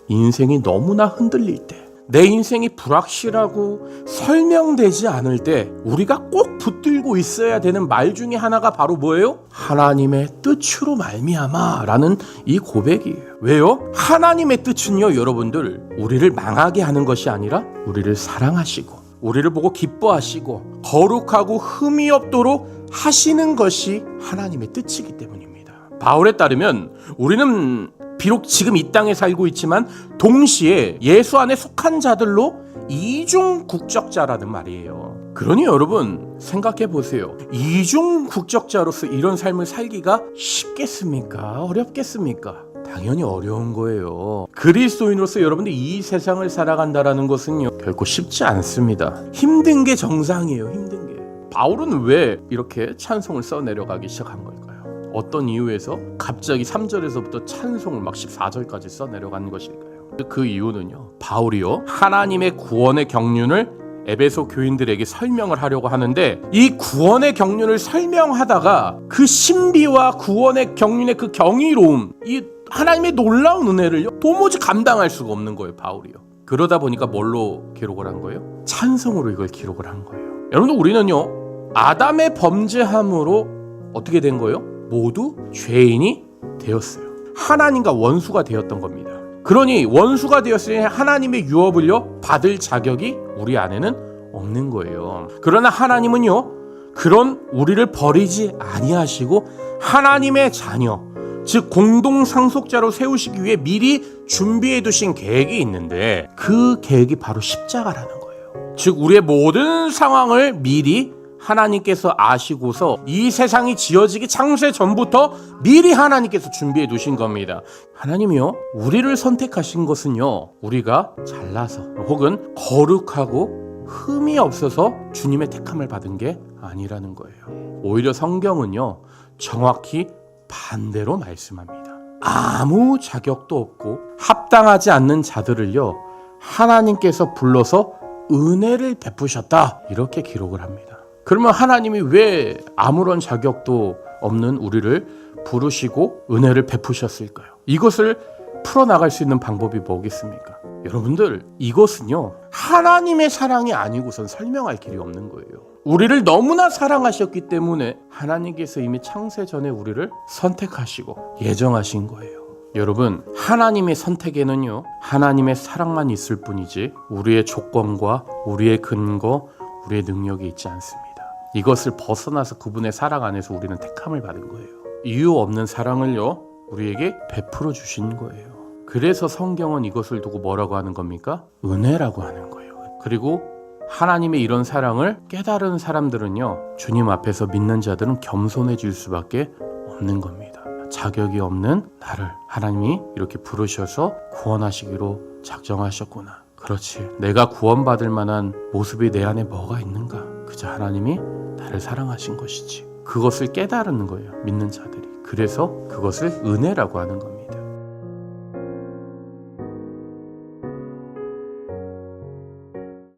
인생이 너무나 흔들릴 때, 내 인생이 불확실하고 설명되지 않을 때 우리가 꼭 붙들고 있어야 되는 말 중에 하나가 바로 뭐예요? 하나님의 뜻으로 말미암아 라는 이 고백이에요. 왜요? 하나님의 뜻은요, 여러분들, 우리를 망하게 하는 것이 아니라 우리를 사랑하시고 우리를 보고 기뻐하시고 거룩하고 흠이 없도록 하시는 것이 하나님의 뜻이기 때문입니다. 바울에 따르면 우리는 비록 지금 이 땅에 살고 있지만 동시에 예수 안에 속한 자들로 이중 국적자라는 말이에요. 그러니 여러분 생각해 보세요. 이중 국적자로서 이런 삶을 살기가 쉽겠습니까? 어렵겠습니까? 당연히 어려운 거예요. 그리스도인으로서 여러분들이 이 세상을 살아간다라는 것은요, 결코 쉽지 않습니다. 힘든 게 정상이에요. 힘든 게. 바울은 왜 이렇게 찬송을 써내려가기 시작한 걸까요? 어떤 이유에서 갑자기 3절에서부터 찬송을 막 14절까지 써내려간 것일까요? 그 이유는요, 바울이요, 하나님의 구원의 경륜을 에베소 교인들에게 설명을 하려고 하는데, 이 구원의 경륜을 설명하다가 그 신비와 구원의 경륜의 그 경이로움, 이 하나님의 놀라운 은혜를 도무지 감당할 수가 없는 거예요, 바울이요. 그러다 보니까 뭘로 기록을 한 거예요? 찬송으로 이걸 기록을 한 거예요. 여러분들, 우리는요, 아담의 범죄함으로 어떻게 된 거예요? 모두 죄인이 되었어요. 하나님과 원수가 되었던 겁니다. 그러니 원수가 되었으니 하나님의 유업을요, 받을 자격이 우리 안에는 없는 거예요. 그러나 하나님은요, 그런 우리를 버리지 아니하시고 하나님의 자녀, 즉 공동 상속자로 세우시기 위해 미리 준비해 두신 계획이 있는데, 그 계획이 바로 십자가라는 거예요. 즉 우리의 모든 상황을 미리 하나님께서 아시고서 이 세상이 지어지기 창세 전부터 미리 하나님께서 준비해 두신 겁니다. 하나님이요, 우리를 선택하신 것은요, 우리가 잘나서 혹은 거룩하고 흠이 없어서 주님의 택함을 받은 게 아니라는 거예요. 오히려 성경은요, 정확히 반대로 말씀합니다. 아무 자격도 없고 합당하지 않는 자들을요, 하나님께서 불러서 은혜를 베푸셨다, 이렇게 기록을 합니다. 그러면 하나님이 왜 아무런 자격도 없는 우리를 부르시고 은혜를 베푸셨을까요? 이것을 풀어나갈 수 있는 방법이 뭐겠습니까? 여러분들, 이것은요, 하나님의 사랑이 아니고선 설명할 길이 없는 거예요. 우리를 너무나 사랑하셨기 때문에 하나님께서 이미 창세 전에 우리를 선택하시고 예정하신 거예요. 여러분, 하나님의 선택에는요, 하나님의 사랑만 있을 뿐이지 우리의 조건과 우리의 근거, 우리의 능력이 있지 않습니다. 이것을 벗어나서 그분의 사랑 안에서 우리는 택함을 받은 거예요. 이유 없는 사랑을요, 우리에게 베풀어 주신 거예요. 그래서 성경은 이것을 두고 뭐라고 하는 겁니까? 은혜라고 하는 거예요. 그리고 하나님의 이런 사랑을 깨달은 사람들은요, 주님 앞에서 믿는 자들은 겸손해질 수밖에 없는 겁니다. 자격이 없는 나를 하나님이 이렇게 부르셔서 구원하시기로 작정하셨구나. 그렇지, 내가 구원받을 만한 모습이 내 안에 뭐가 있는가? 그저 하나님이 나를 사랑하신 것이지. 그것을 깨달은 거예요, 믿는 자들이. 그래서 그것을 은혜라고 하는 겁니다.